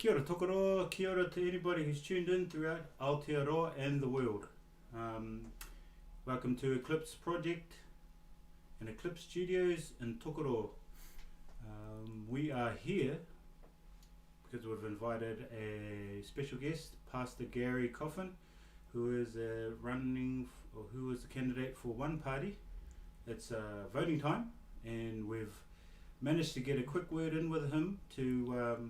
Kia ora tokoro, kia ora to anybody who's tuned in throughout Aotearoa and the world. Welcome to Eclipse Project and Eclipse Studios in Tokoro. We are here because we've invited a special guest, Pastor Gary Coffin, who is who is a candidate for one party. It's voting time, and we've managed to get a quick word in with him to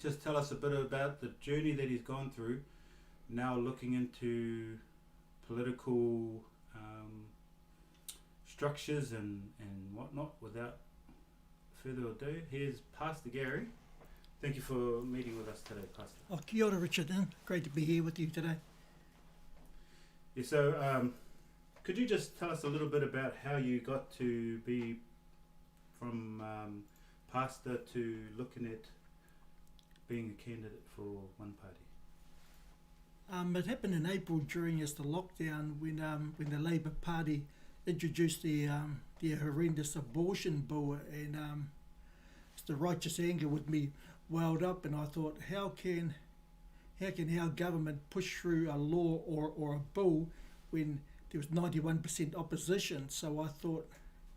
just tell us a bit about the journey that he's gone through, now looking into political structures and whatnot. Without further ado, here's Pastor Gary. Thank you for meeting with us today, Pastor. Oh, kia ora, Richard. Great to be here with you today. Yeah, so could you just tell us a little bit about how you got to be from pastor to looking at being a candidate for one party? It happened in April during the lockdown when the Labour Party introduced the horrendous abortion bill, and the righteous anger with me welled up, and I thought, how can our government push through a law or a bill when there was 91% opposition? So I thought,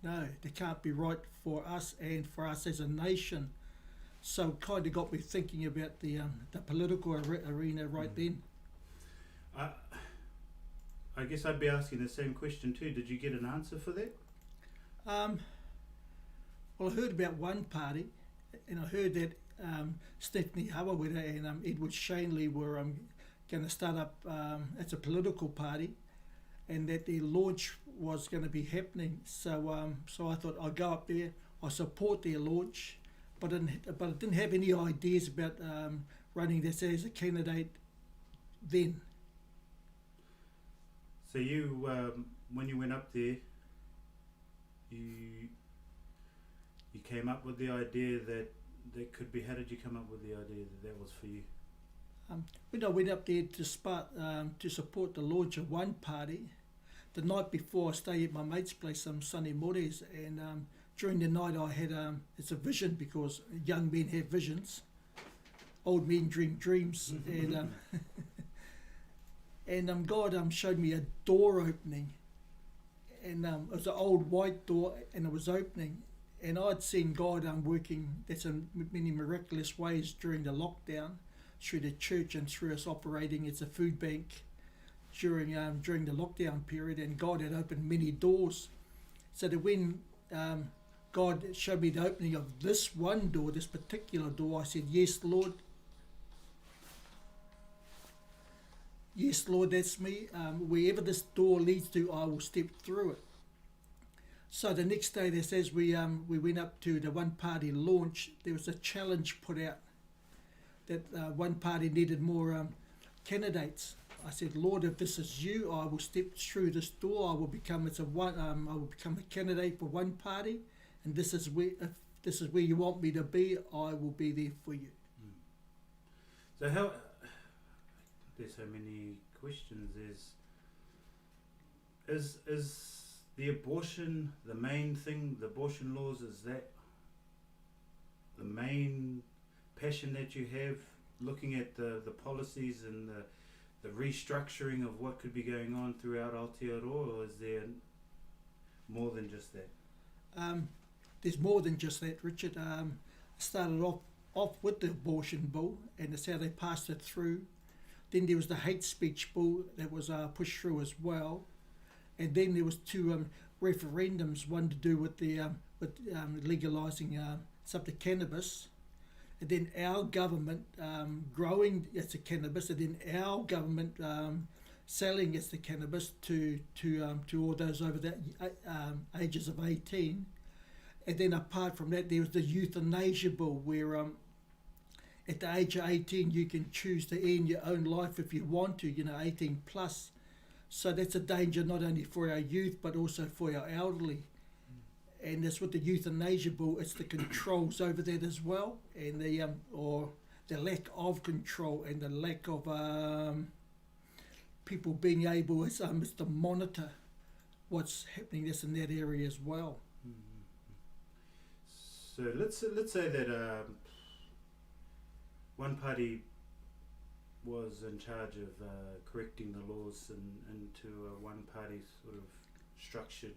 no, it can't be right for us and for us as a nation. So it kind of got me thinking about the political arena right then. I guess I'd be asking the same question too. Did you get an answer for that? Well, I heard about one party, and I heard that Stephanie Hawawira and Edward Shanley were going to start up as a political party, and that their launch was going to be happening. So I thought I'll go up there, I support their launch, but I didn't have any ideas about running this as a candidate then. So you, when you went up there, you came up with the idea that could be. How did you come up with the idea that was for you? When I went up there to support the launch of one party, the night before I stayed at my mate's place on Sunday mornings, and during the night I had it's a vision, because young men have visions, old men dream dreams, and God showed me a door opening, and it was an old white door, and it was opening, and I'd seen God working that's in many miraculous ways during the lockdown, through the church and through us operating as a food bank during the lockdown period, and God had opened many doors. So that when God showed me the opening of this one door, this particular door, I said, yes, Lord. Yes, Lord, that's me. Wherever this door leads to, I will step through it. So the next day, that says we went up to the one party launch. There was a challenge put out that one party needed more candidates. I said, Lord, if this is you, I will step through this door. I will become a candidate for one party, and if this is where you want me to be, I will be there for you. So how? There's so many questions. Is the abortion the main thing? The abortion laws, is that the main passion that you have, looking at the policies and the restructuring of what could be going on throughout Aotearoa, or is there more than just that? There's more than just that, Richard. I started off with the abortion bill, and that's how they passed it through. Then there was the hate speech bill that was pushed through as well, and then there was two referendums, one to do with legalising something cannabis, and then our government growing as the cannabis, and then our government selling as the cannabis to all those over the ages of 18. And then apart from that, there was the euthanasia bill, where at the age of 18 you can choose to end your own life if you want to, 18 plus. So that's a danger not only for our youth but also for our elderly. And that's what the euthanasia bill, it's the controls over that as well, and the lack of control and the lack of people being able to monitor what's happening in that area as well. So let's say that one party was in charge of correcting the laws into a one-party sort of structured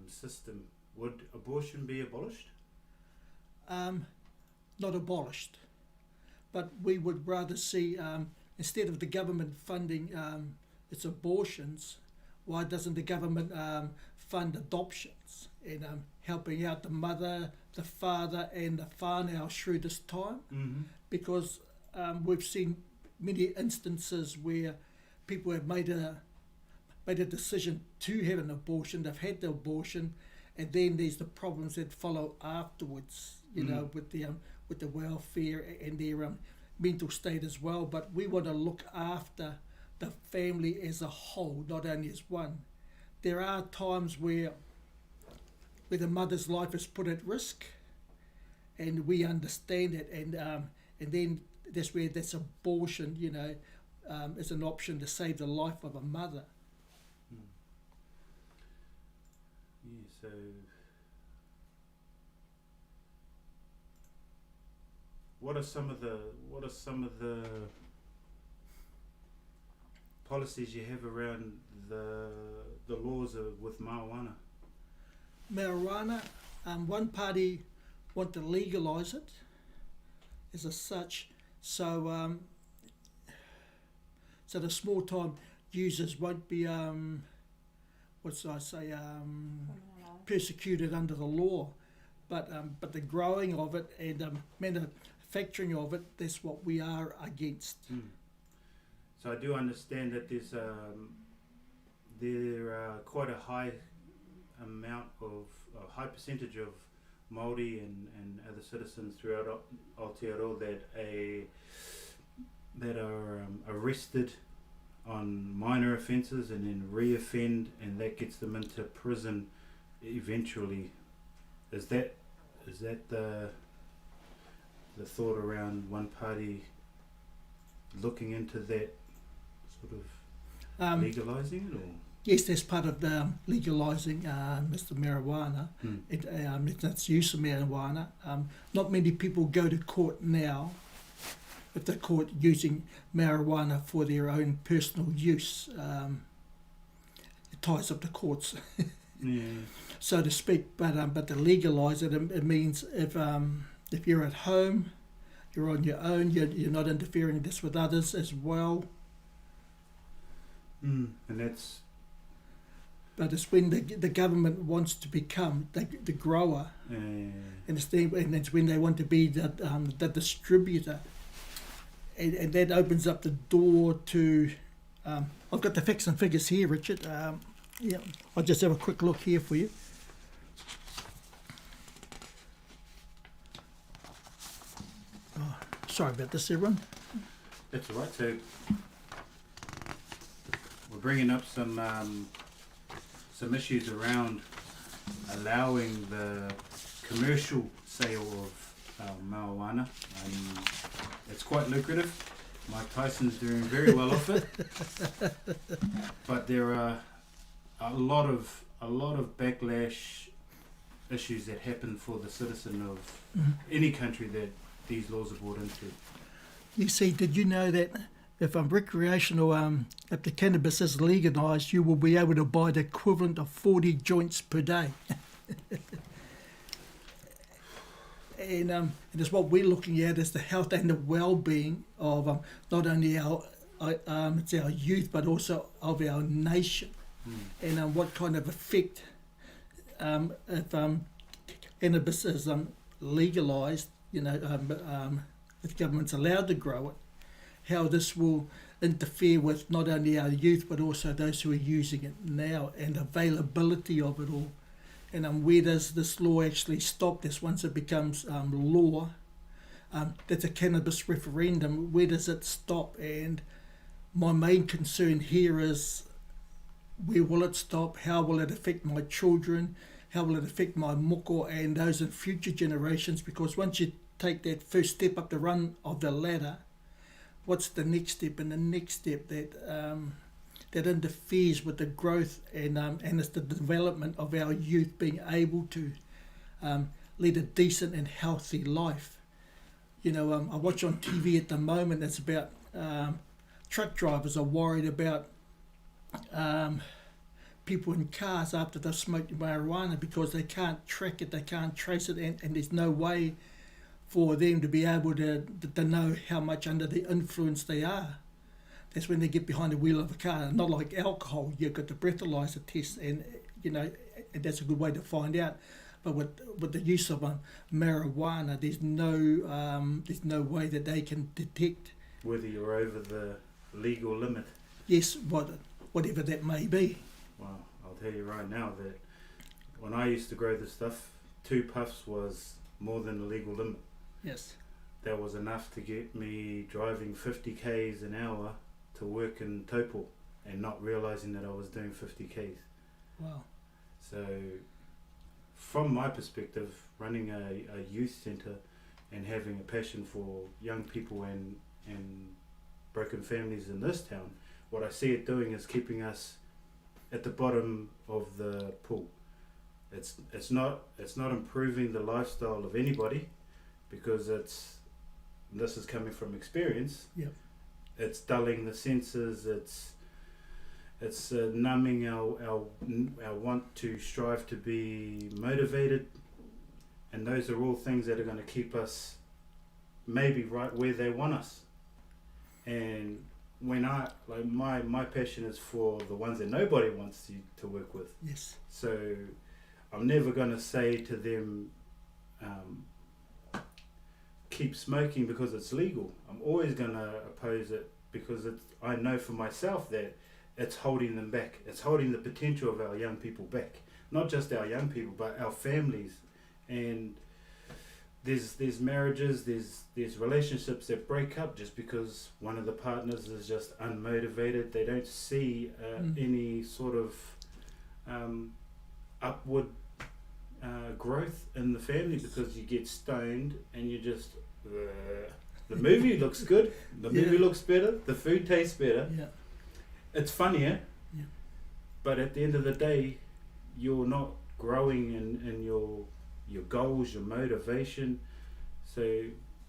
system, would abortion be abolished? Not abolished, but we would rather see, instead of the government funding its abortions, why doesn't the government fund adoptions and helping out the mother, the father and the whānau through this time? Mm-hmm. Because we've seen many instances where people have made a decision to have an abortion, they've had the abortion, and then there's the problems that follow afterwards, you know, with the welfare and their mental state as well. But we want to look after the family as a whole, not only as one. There are times where the mother's life is put at risk, and we understand it, and then that's where this abortion, you know, is an option to save the life of a mother. Yeah, so what are some of the policies you have around the laws with marijuana? Marijuana, one party want to legalise it as a such, so so the small time users won't be persecuted under the law, but the growing of it and manufacturing of it, that's what we are against. So I do understand that there are quite a high amount of a high percentage of Māori and other citizens throughout Aotearoa that are arrested on minor offences and then re-offend, and that gets them into prison eventually. Is that the thought around one party looking into that sort of legalising it, or? Yes, that's part of legalising Mr. Marijuana. Its use of marijuana. Not many people go to court now if the court using marijuana for their own personal use. It ties up the courts, so to speak. But to legalise it, it means if you're at home, you're on your own, you're not interfering this with others as well. And that's. But it's when the government wants to become the grower, and it's when they want to be the distributor, and that opens up the door to. I've got the facts and figures here, Richard. Yeah, I'll just have a quick look here for you. Oh, sorry about this, everyone. That's all right. So we're bringing up some issues around allowing the commercial sale of marijuana. It's quite lucrative. Mike Tyson's doing very well off it, but there are a lot of backlash issues that happen for the citizen of any country that these laws are brought into. You see, did you know that if recreational, if the cannabis is legalised, you will be able to buy the equivalent of 40 joints per day? And it's what we're looking at is the health and the well-being of not only our youth, but also of our nation. And what kind of effect if cannabis is legalised, you know, if the government's allowed to grow it, how this will interfere with not only our youth but also those who are using it now, and availability of it all. And where does this law actually stop this once it becomes law? That's a cannabis referendum. Where does it stop? And my main concern here is, where will it stop? How will it affect my children? How will it affect my moko and those in future generations? Because once you take that first step up the run of the ladder, what's the next step? And the next step that interferes with the growth and it's the development of our youth being able to lead a decent and healthy life. I watch on TV at the moment. It's about truck drivers are worried about people in cars after they've smoked marijuana because they can't track it, they can't trace it, and there's no way for them to be able to know how much under the influence they are. That's when they get behind the wheel of a car. Not like alcohol, you've got the breathalyzer test, and and that's a good way to find out. But with the use of marijuana, there's no way that they can detect whether you're over the legal limit. Yes, whatever that may be. Well, I'll tell you right now that when I used to grow this stuff, 2 puffs was more than the legal limit. Yes. That was enough to get me driving 50 k's an hour to work in Taupo and not realising that I was doing 50 k's. Wow. So from my perspective, running a youth centre and having a passion for young people and broken families in this town, what I see it doing is keeping us at the bottom of the pool. It's not improving the lifestyle of anybody, because this is coming from experience. Yep. It's dulling the senses. It's numbing our want to strive to be motivated, and those are all things that are going to keep us maybe right where they want us. And when my passion is for the ones that nobody wants to work with. Yes. So I'm never going to say to them, keep smoking because it's legal. I'm always going to oppose it, because I know for myself that it's holding them back. It's holding the potential of our young people back. Not just our young people, but our families. And there's marriages, there's relationships that break up just because one of the partners is just unmotivated. They don't see any sort of upward growth in the family, because you get stoned and you just the movie looks good, the movie looks better, the food tastes better, it's funnier, but at the end of the day you're not growing in your goals, your motivation. So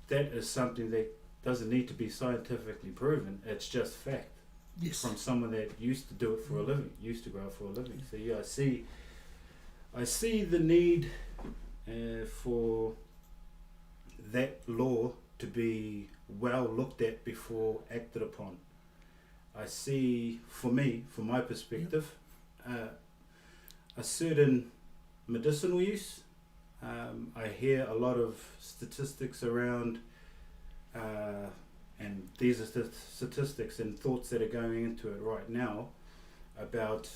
that is something that doesn't need to be scientifically proven. It's just fact. Yes. From someone that used to do it for a living, used to grow for a living. So yeah, I see the need for that law to be well looked at before acted upon. I see, from my perspective, a certain medicinal use. I hear a lot of statistics around, and these are statistics and thoughts that are going into it right now about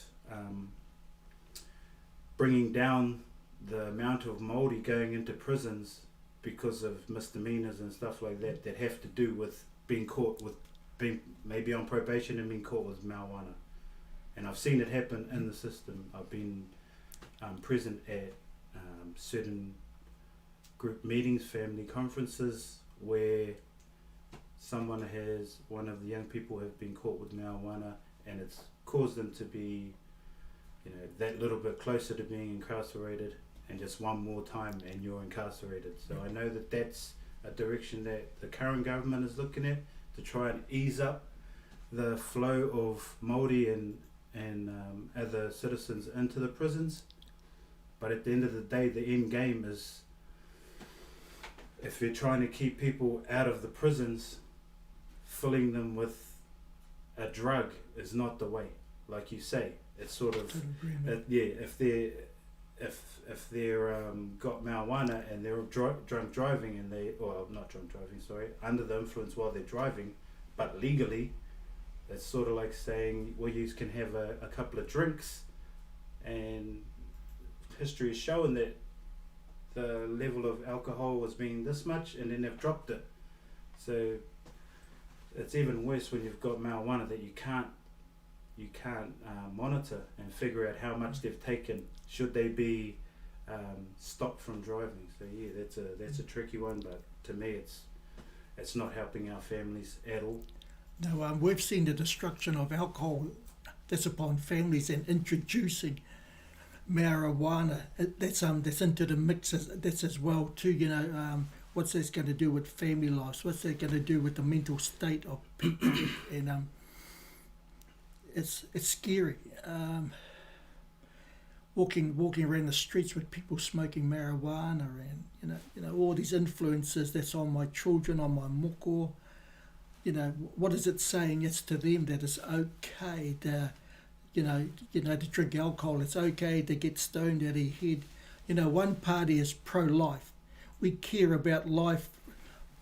bringing down the amount of Māori going into prisons because of misdemeanors and stuff like that have to do with being caught with being maybe on probation and being caught with marijuana. And I've seen it happen in the system. I've been present at certain group meetings, family conferences, where one of the young people have been caught with marijuana, and it's caused them to be, that little bit closer to being incarcerated, and just one more time and you're incarcerated. So I know that that's a direction that the current government is looking at, to try and ease up the flow of Māori and other citizens into the prisons. But at the end of the day, the end game is, if you're trying to keep people out of the prisons, filling them with a drug is not the way. Like you say, it's sort of if they're got marijuana and they're drunk driving, and under the influence while they're driving, but legally, it's sort of like saying, well, you can have a couple of drinks, and history has shown that the level of alcohol was being this much, and then they've dropped it. So it's even worse when you've got marijuana that you can't monitor and figure out how much they've taken. Should they be stopped from driving? So yeah, that's a tricky one, but to me it's not helping our families at all. No, we've seen the destruction of alcohol that's upon families, and introducing marijuana that's into the mix that's as well too. what's this going to do with family lives? What's that going to do with the mental state of people? And it's scary. Walking around the streets with people smoking marijuana, and you know all these influences that's on my children, on my moko. What is it saying? It's to them that it's okay to, to drink alcohol. It's okay to get stoned out of your head. One party is pro-life. We care about life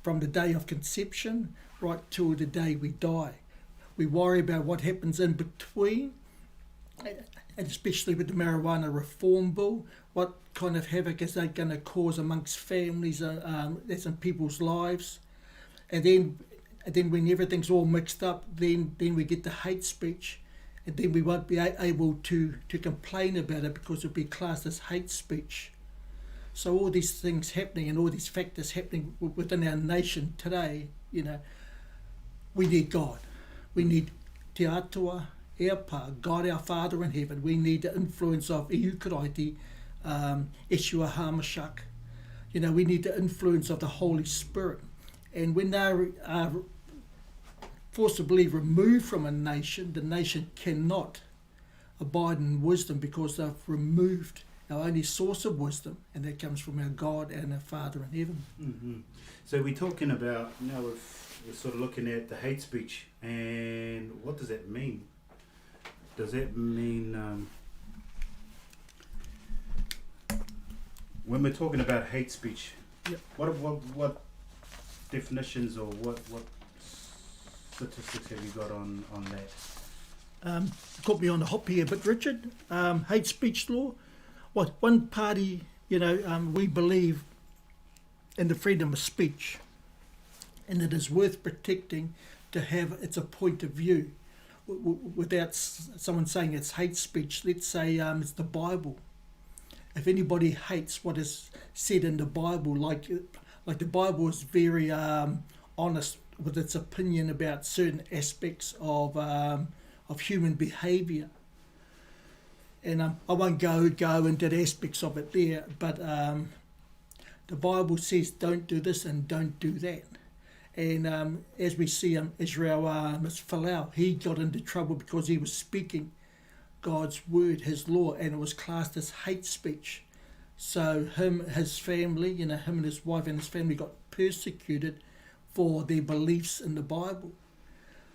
from the day of conception right till the day we die. We worry about what happens in between, and especially with the marijuana reform bill, what kind of havoc is that going to cause amongst families, that's in people's lives. And then when everything's all mixed up, then we get the hate speech, and then we won't be able to complain about it because it'll be classed as hate speech. So all these things happening and all these factors happening within our nation today, we need God. We need Te Atua, our Pa, God our Father in heaven. We need the influence of Iukaraiti, Yeshua HaMashiach. We need the influence of the Holy Spirit. And when they are forcibly removed from a nation, the nation cannot abide in wisdom because they've removed our only source of wisdom, and that comes from our God and our Father in heaven. Mm-hmm. So we're talking about, now we're sort of looking at the hate speech, and what does that mean? Does that mean, when we're talking about hate speech, yep. what definitions or what statistics have you got on that? Caught me on the hop here, but Richard, hate speech law. One party, we believe in the freedom of speech, and it is worth protecting to have it's a point of view without someone saying it's hate speech. Let's say it's the Bible. If anybody hates what is said in the Bible, like the Bible is very honest with its opinion about certain aspects of human behaviour. And I won't go into the aspects of it there, but the Bible says don't do this and don't do that. And as we see Israel, Folau, he got into trouble because he was speaking God's word, his law, and it was classed as hate speech. So his family, him and his wife and his family got persecuted for their beliefs in the Bible.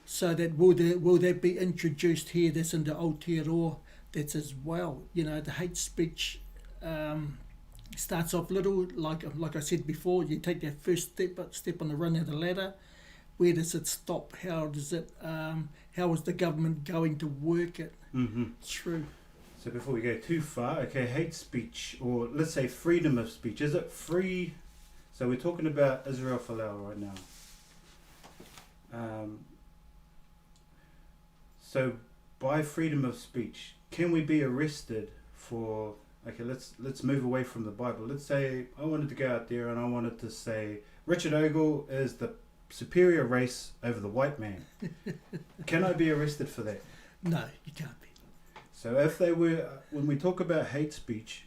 So that will that be introduced here? That's in the Aotearoa. That's as well. The hate speech starts off little, like I said before. You take that first step on the run of the ladder. Where does it stop? How does it? How is the government going to work it through? So before we go too far, okay, hate speech, or let's say freedom of speech. Is it free? So we're talking about Israel Folau right now. So by freedom of speech, can we be arrested for? Okay, let's move away from the Bible. Let's say I wanted to go out there and I wanted to say Richard Ogle is the superior race over the white man. Can I be arrested for that? No, you can't be. So if they were, when we talk about hate speech,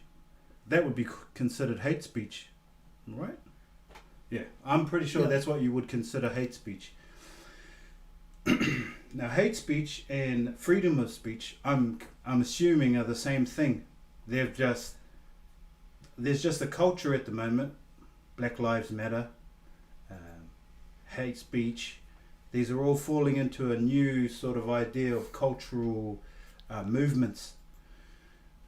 that would be considered hate speech, right? Yeah, I'm pretty sure that's what you would consider hate speech. Now, hate speech and freedom of speech, I'm assuming are the same thing. There's just a culture at the moment. Black Lives Matter, hate speech. These are all falling into a new sort of idea of cultural movements.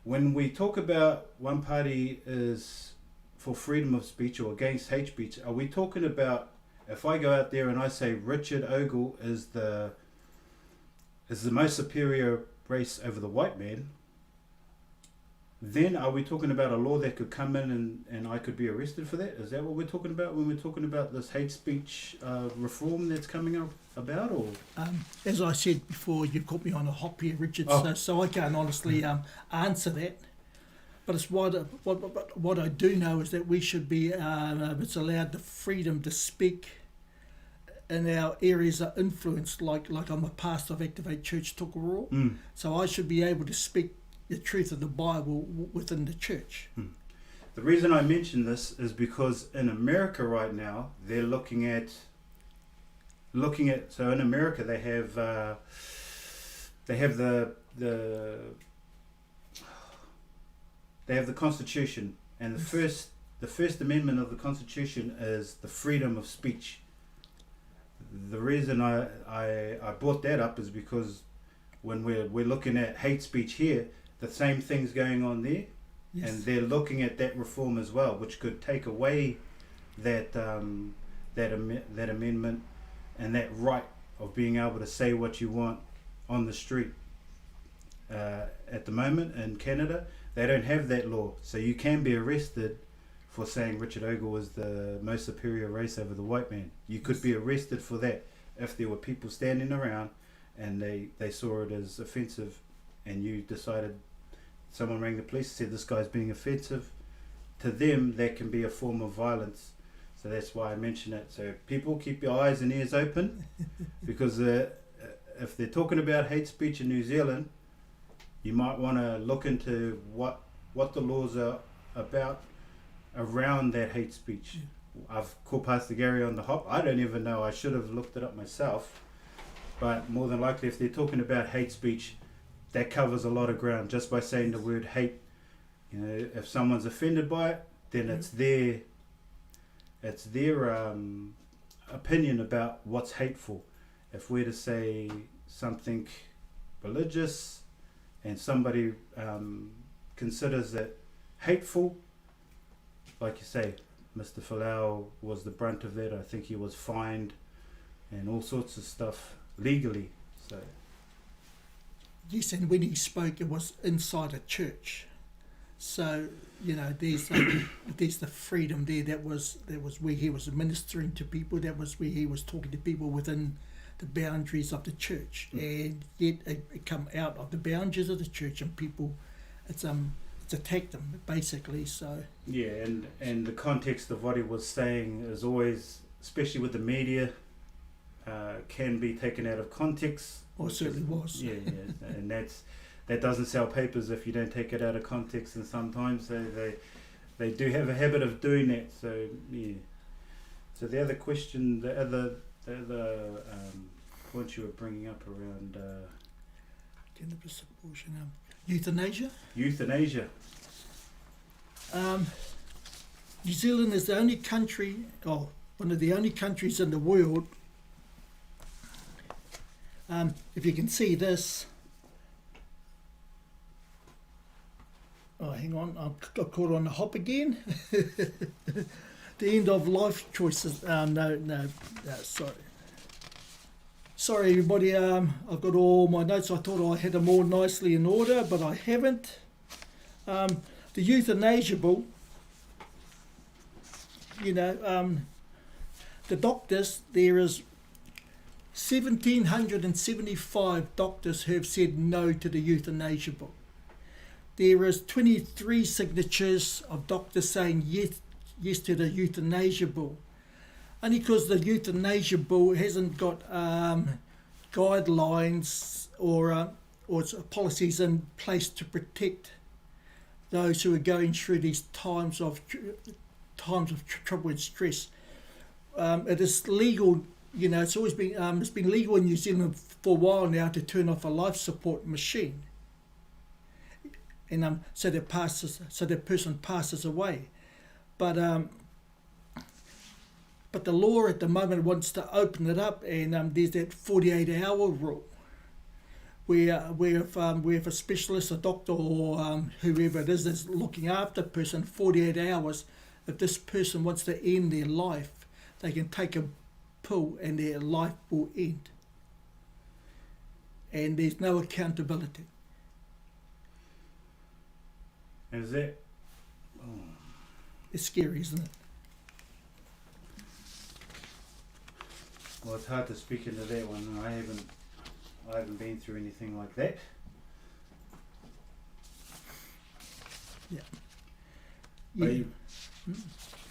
When we talk about one party is for freedom of speech or against hate speech, are we talking about if I go out there and I say Richard Ogle is the most superior race over the white man, then are we talking about a law that could come in and I could be arrested for that? Is that what we're talking about when we're talking about this hate speech reform that's coming up about? Or as I said before, you caught me on a hop here, Richard, so I can't honestly answer that. But it's what I do know is that we should be it's allowed the freedom to speak in our areas of influence, like I'm a pastor of Activate Church Tokoroa, so I should be able to speak the truth of the Bible within the church. The The reason I mention this is because in America right now they're looking at. So in America they have the Constitution, and the first amendment of the Constitution is the freedom of speech. The reason I brought that up is because when we're looking at hate speech here, the same thing's going on there, Yes. and they're looking at that reform as well, which could take away that amendment and that right of being able to say what you want on the street. At the moment in Canada, they don't have that law, so you can be arrested for saying Richard Ogle was the most superior race over the white man. You could be arrested for that if there were people standing around and they saw it as offensive, and you decided, someone rang the police and said this guy's being offensive. To them, that can be a form of violence. So that's why I mention it. So people, keep your eyes and ears open, because if they're talking about hate speech in New Zealand, you might want to look into what the laws are about around that hate speech. I've called Pastor Gary on the hop. I don't even know. I should have looked it up myself. But more than likely, if they're talking about hate speech, that covers a lot of ground just by saying the word hate. You know, if someone's offended by it, then it's their opinion about what's hateful. If we're to say something religious and somebody considers it hateful, like you say, Mr. Folau was the brunt of that. I think he was fined and all sorts of stuff legally. So Yes, and when he spoke, it was inside a church. So, you know, there's the freedom there. That was where he was ministering to people. That was where he was talking to people within the boundaries of the church. And yet it come out of the boundaries of the church, and people, it's attacked them basically. So yeah, and the context of what he was saying is always, especially with the media, can be taken out of context. Or certainly was. Yeah, and that doesn't sell papers if you don't take it out of context, and sometimes they do have a habit of doing that. So yeah. So the other question, the other point you were bringing up around Cannabis abortion, euthanasia. Euthanasia. New Zealand is the only country, or one of the only countries in the world. If you can see this, oh, hang on, I got caught on the hop again. The end of life choices. No, sorry everybody. I've got all my notes. I thought I had them all nicely in order, but I haven't. The euthanasia bill. You know, the doctors. There is 1,775 doctors who have said no to the euthanasia bill. There is 23 signatures of doctors saying yes to the euthanasia bill. Only because the euthanasia bill hasn't got guidelines or policies in place to protect those who are going through these times of trouble and stress. It is legal. You know, it's always been it's been legal in New Zealand for a while now to turn off a life support machine, and so that person passes away, but the law at the moment wants to open it up, and there's that 48-hour rule, where if a specialist, a doctor, or whoever it is that's looking after a person, 48 hours, if this person wants to end their life, they can take a pill and their life will end, and there's no accountability. Is that? Oh. It's scary, isn't it? Well, it's hard to speak into that one. I haven't been through anything like that. Yeah. Are you,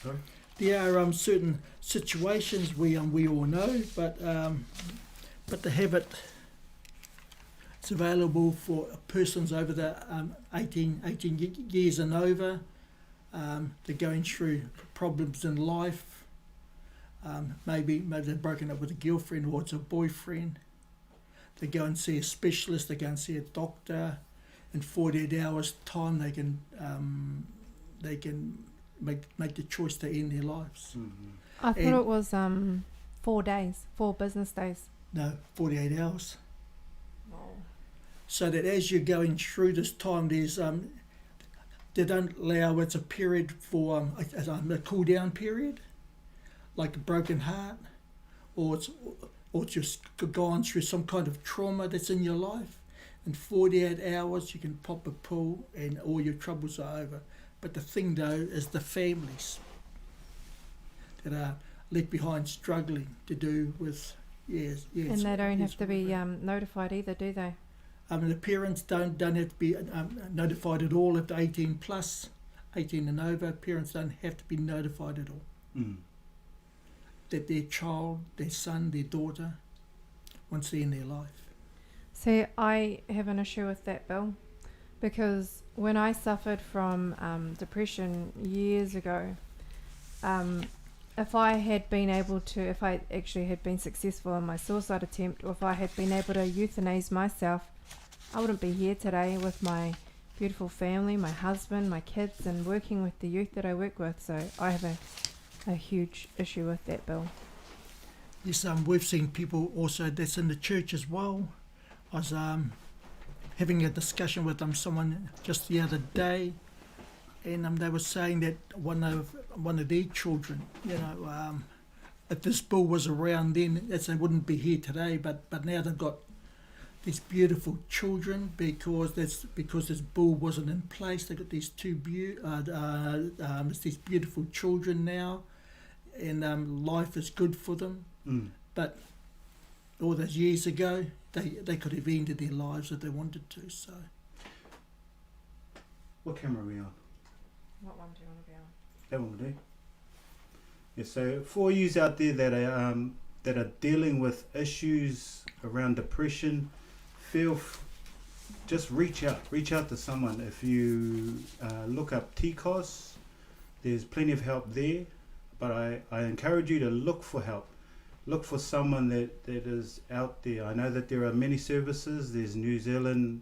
sorry? There are certain situations we all know, but to have it, it's available for persons over the 18 years and over. They're going through problems in life. Maybe they've broken up with a girlfriend or it's a boyfriend. They go and see a specialist. They go and see a doctor. In 48 hours' time, they can make the choice to end their lives. Mm-hmm. I thought it was 4 days, 4 business days. No, 48 hours. Oh. So that as you're going through this time, there's they don't allow, it's a period for a cool down period, like a broken heart, or it's just gone through some kind of trauma that's in your life. In 48 hours, you can pop a pill and all your troubles are over. But the thing, though, is the families that are left behind struggling to do with, yes. And they don't have to be notified either, do they? The parents don't have to be notified at all if they're 18 plus, 18 and over. Parents don't have to be notified at all. Mm. That their child, their son, their daughter, once they're in their life. See, I have an issue with that, Bill, because when I suffered from depression years ago, if I actually had been successful in my suicide attempt, or if I had been able to euthanize myself, I wouldn't be here today with my beautiful family, my husband, my kids, and working with the youth that I work with. So I have a huge issue with that, Bill. Yes, we've seen people also that's in the church as well. I was having a discussion with someone just the other day, and they were saying that one of their children, if this bill was around then, they wouldn't be here today. But now they've got these beautiful children because this bill wasn't in place. They've got these these beautiful children now, and life is good for them. Mm. But all those years ago, they could have ended their lives if they wanted to. So, What camera are we on? What one do you want to be on? That one will do. Yeah, so for yous out there that are dealing with issues around depression, just reach out to someone. If you look up TCOS, there's plenty of help there, but I encourage you to look for help. Look for someone that is out there. I know that there are many services. There's New Zealand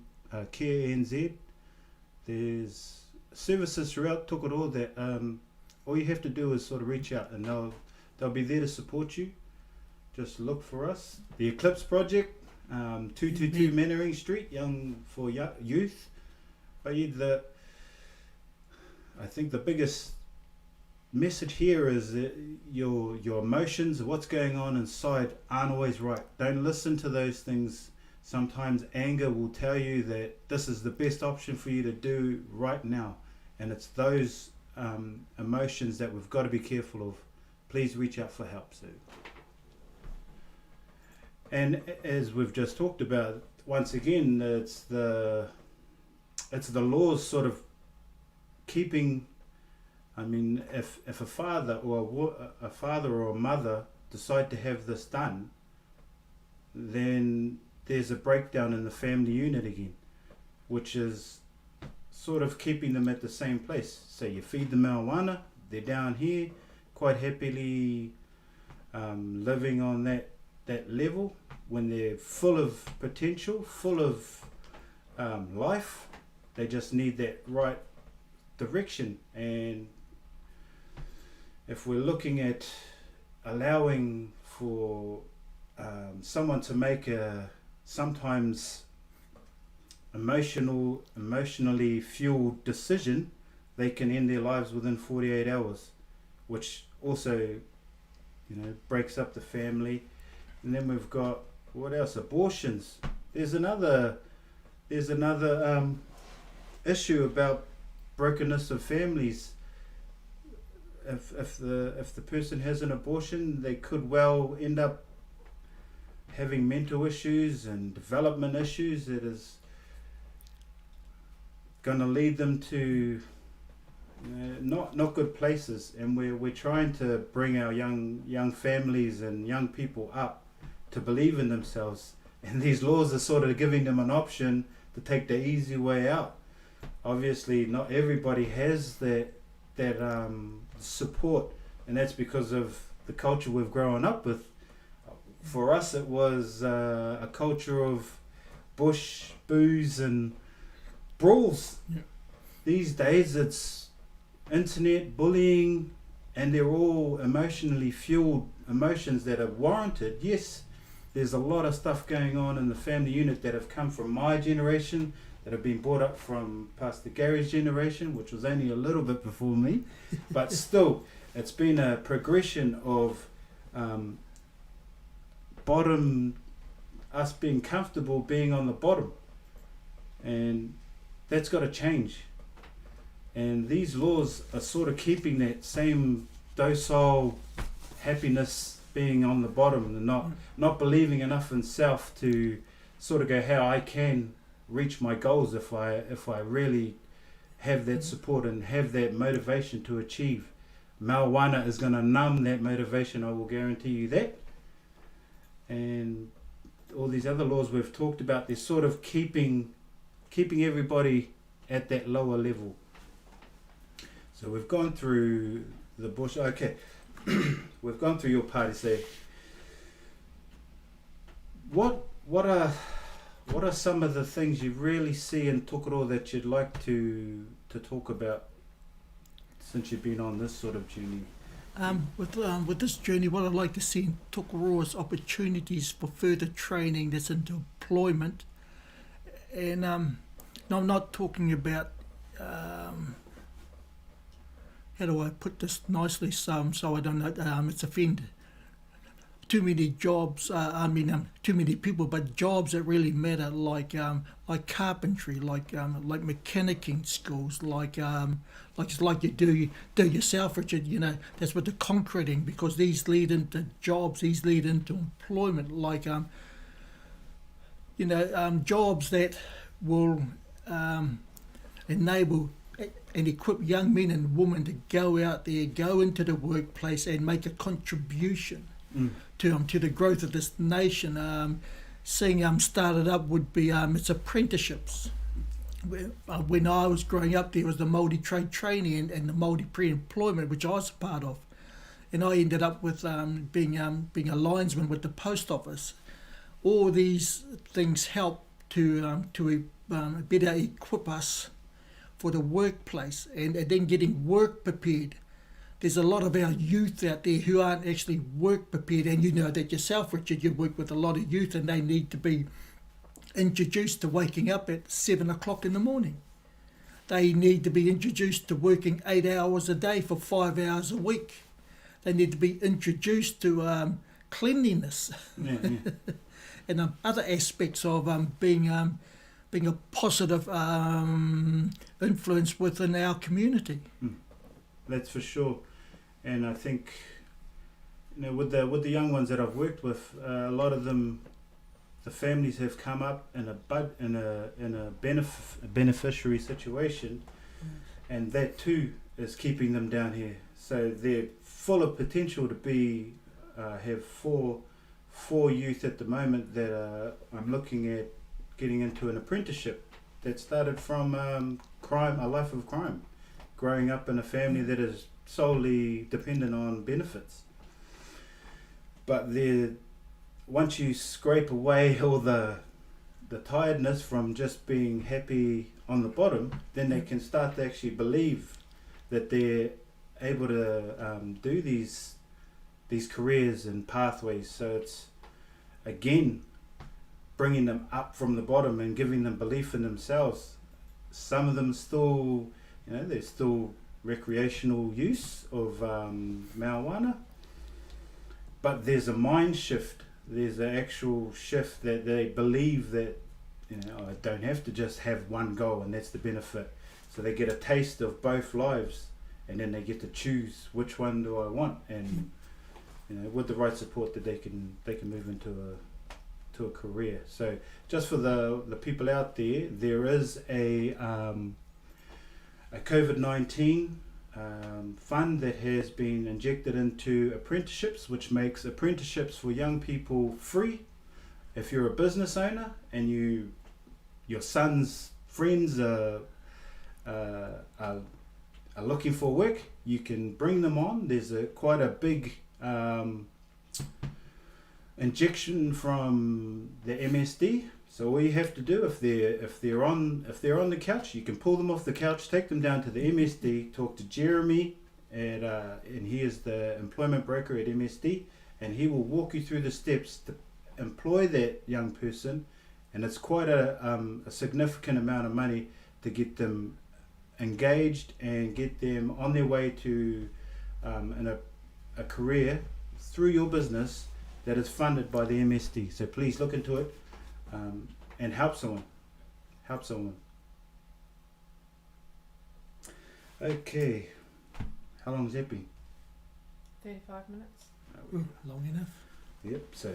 Care NZ. There's services throughout Tokoro that all you have to do is sort of reach out, and they'll be there to support you. Just look for us. The Eclipse Project, 222 Mannering Street, for youth. But I think the biggest message here is that your emotions, what's going on inside, aren't always right. Don't listen to those things. Sometimes anger will tell you that this is the best option for you to do right now, and it's those emotions that we've got to be careful of. Please reach out for help, Sue. And as we've just talked about, once again, it's the laws sort of keeping. I mean, if a father or a mother decide to have this done, then there's a breakdown in the family unit again, which is sort of keeping them at the same place. So you feed them marijuana, they're down here, quite happily living on that level when they're full of potential, full of life. They just need that right direction. And if we're looking at allowing for someone to make a sometimes emotionally fueled decision, they can end their lives within 48 hours, which also, breaks up the family. And then we've got, what else? Abortions. There's another issue about brokenness of families. If the person has an abortion, they could well end up having mental issues and development issues that is going to lead them to not good places. And we're trying to bring our young families and young people up to believe in themselves, and these laws are sort of giving them an option to take the easy way out. Obviously not everybody has that that support, and that's because of the culture we've grown up with. For us, it was a culture of bush, booze, and brawls. Yeah. These days, it's internet, bullying, and they're all emotionally fueled emotions that are warranted. Yes, there's a lot of stuff going on in the family unit that have come from my generation, that have been brought up from Pastor Gary's generation, which was only a little bit before me, but still, it's been a progression of us being comfortable being on the bottom, and that's got to change. And these laws are sort of keeping that same docile happiness, being on the bottom and not believing enough in self to sort of go how I can reach my goals if I really have that support and have that motivation to achieve. Marijuana is going to numb that motivation, I will guarantee you that. And all these other laws we've talked about, they're sort of keeping everybody at that lower level. So we've gone through the bush. Okay, we've gone through your party. Say, what are some of the things you really see in Tokoro that you'd like to talk about since you've been on this sort of journey? With this journey, what I'd like to see in Tokoro is opportunities for further training that's into employment. And no, I'm not talking about, how do I put this nicely so I don't it's offend too many jobs, too many people, but jobs that really matter, like carpentry, like mechanicking skills, like you do yourself, Richard. You know, that's what the concreting, because these lead into jobs, these lead into employment, like jobs that will enable and equip young men and women to go out there, go into the workplace and make a contribution to the growth of this nation. Seeing started up would be its apprenticeships. When I was growing up, there was the multi-trade training and the multi-pre-employment, which I was a part of, and I ended up with being a linesman with the post office. All these things help to better equip us for the workplace, and then getting work prepared. There's a lot of our youth out there who aren't actually work prepared, and you know that yourself, Richard. You work with a lot of youth, and they need to be introduced to waking up at 7 o'clock in the morning. They need to be introduced to working 8 hours a day for 5 hours a week. They need to be introduced to cleanliness and other aspects of being a positive influence within our community. That's for sure. And I think, with the young ones that I've worked with, a lot of them, the families have come up in a beneficiary situation, and that too is keeping them down here. So they're full of potential to be have four youth at the moment that I'm looking at getting into an apprenticeship that started from a life of crime, growing up in a family that is solely dependent on benefits. But once you scrape away all the tiredness from just being happy on the bottom, then they can start to actually believe that they're able to do these careers and pathways. So it's, again, bringing them up from the bottom and giving them belief in themselves. Some of them still, there's still recreational use of marijuana, but there's a mind shift. There's an actual shift that they believe that, I don't have to just have one goal and that's the benefit. So they get a taste of both lives, and then they get to choose which one do I want, and with the right support that they can move into a career. So just for the people out there, there is a COVID-19 fund that has been injected into apprenticeships, which makes apprenticeships for young people free. If you're a business owner and your son's friends are are looking for work, you can bring them on. There's quite a big injection from the MSD. So all you have to do, if they're on the couch, you can pull them off the couch, take them down to the MSD, talk to Jeremy, and he is the employment broker at MSD, and he will walk you through the steps to employ that young person, and it's quite a significant amount of money to get them engaged and get them on their way to a career through your business that is funded by the MSD. So please look into it and help someone. Help someone. Okay. How long has that been? 35 minutes. Ooh, long enough. Yep. So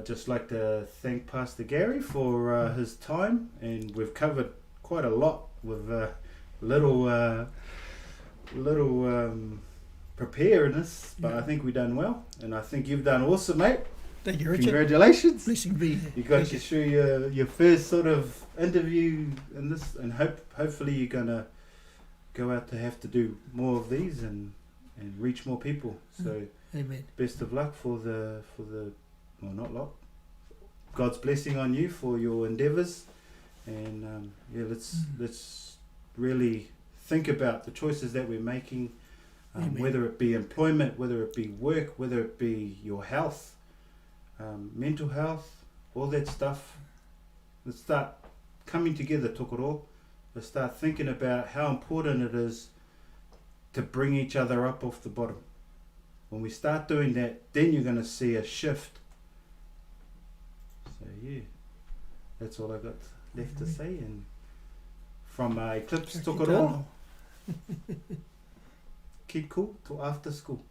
just like to thank Pastor Gary for his time, and we've covered quite a lot with little preparedness, but I think we've done well, and I think you've done awesome, mate. Thank you, Richard. Congratulations. Blessing be here. You got to show your first sort of interview in this, and hopefully you're gonna go out to have to do more of these and reach more people. So Amen. best of luck for the well, not luck, God's blessing on you for your endeavours, and let's really think about the choices that we're making, whether it be employment, whether it be work, whether it be your health, mental health, all that stuff. Let's start coming together, tokoro. Let's start thinking about how important it is to bring each other up off the bottom. When we start doing that, then you're going to see a shift. So yeah, that's all I got left to say. And from Eclipse, tokoro. Keep cool till after school.